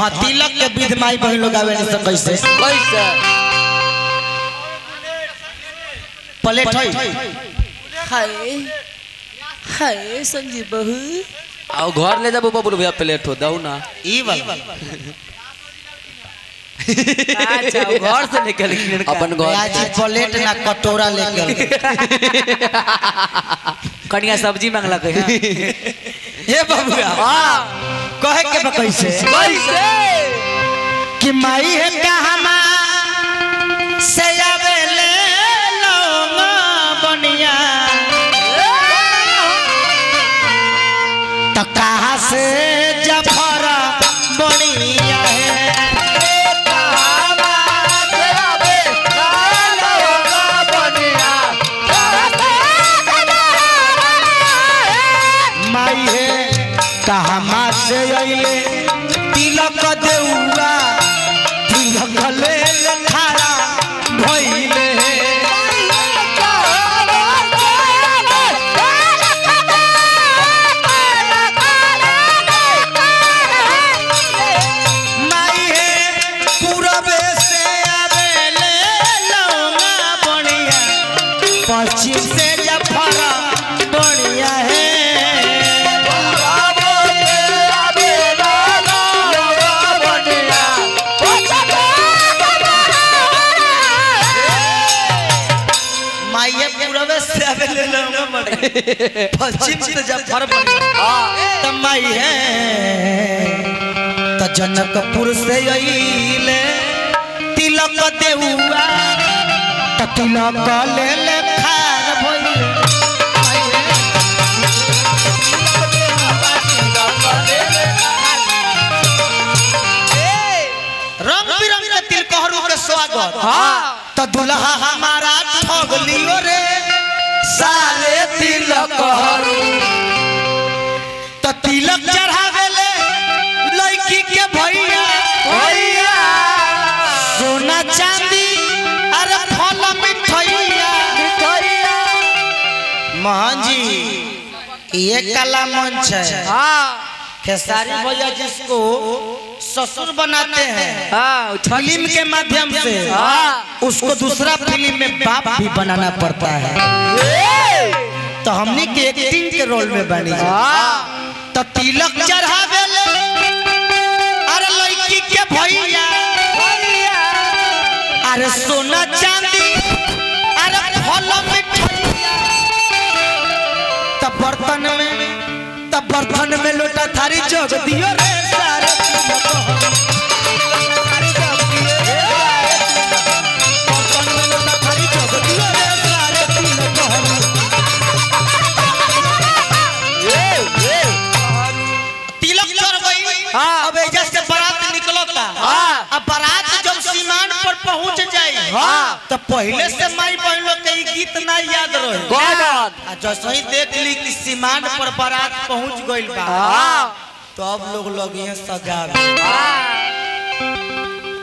हाँ तिलक के विध माई बहन लोग आवे नहीं सब कैसे कैसे प्लेट है हाय हाय संजीव बहू आओ घर ले जाबो बबलू भैया प्लेट हो दऊ ना ई वाला अच्छा घर से निकल के अपन घर आज प्लेट ना कटोरा लेके कनिया सब्जी मांगला के हे बबुआ हां कहे के कैसे कैसे कि माई है कहमा से आवेले लौंगा बनिया तो कहाँ से जफरा बनिया है माई है कहमा से अइले तिलक देउआ तिलक ले खारा भइले माई है पूरबे से आवेले लौंगा बनिया पश्चिम से जफरा बनिया है पश्चिम से जफर तो माई है तो जनकपुर से अइले तिलक देउआ तो तिलक ले ले खार भइले रंग बिरंग के तिलकहरू के स्वागत हां तो दुल्हा हमारा ठग लियो रे साले तिलक हरू तो तिलक चढ़ावेले लड़की के भैया भैया सोना चांदी अरे फल मिठाइया मिठाइया महान जी ये कला मंच है हां खेसारी भैया जिसको ससुर बनाते हैं हां फिल्म के माध्यम से उसको दूसरा फिल्म में बाप भी बनाना पड़ता है तो हमने के एक्टिंग के रोल में बनी तो तिलक चढ़ावेले अरे लड़की के भैया अरे सोना चांदी अरे फल मिठाइया तब बर्तन में लोटा थारी जोग दियो रे सारे अब एजा से बारात निकलता अब बारात जब सीमान पर पहुंच जाए तो पहले से माई बहन लोग के गीत ना याद रहे जैसे ही देख ली कि सीमान पर बारात पहुंच गइल बा तो अब लोग ये सगावे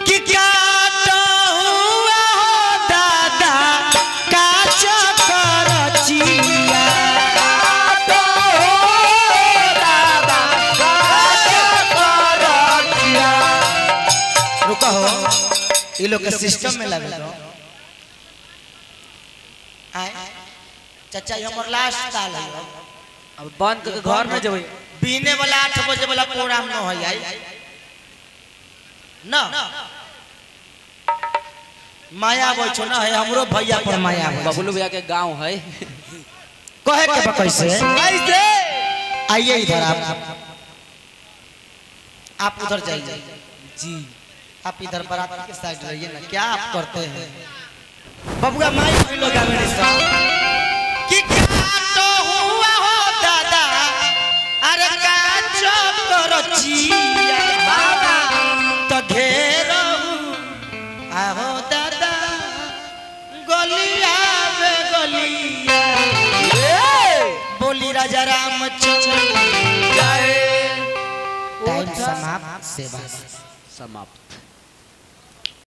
कि क्या तो हुआ हो दादा का चक्कर चिया ये लोग के सिस्टम में लगे चाचा हमर लास्ट साल है अब बंद करके घर में जबै बीने वाला 8 बजे वाला प्रोग्राम न हो जाए ना माया बोछो ना है हमरो भैया पर माया बबलू भैया के गांव है कहे के कैसे कैसे आइए इधर आप उधर जाइए जी आप इधर बारात के साइड रहिए ना क्या आप करते हैं बबुआ माई भी लोग मेरे साथ कि क्या तो हुआ हो दादा अरे का चक्कर चिया तो घेरो आहो दादा गलिया बे गलिया बोली राजा रामचंद्र जय टाइम समाप्त सेवा समाप्त।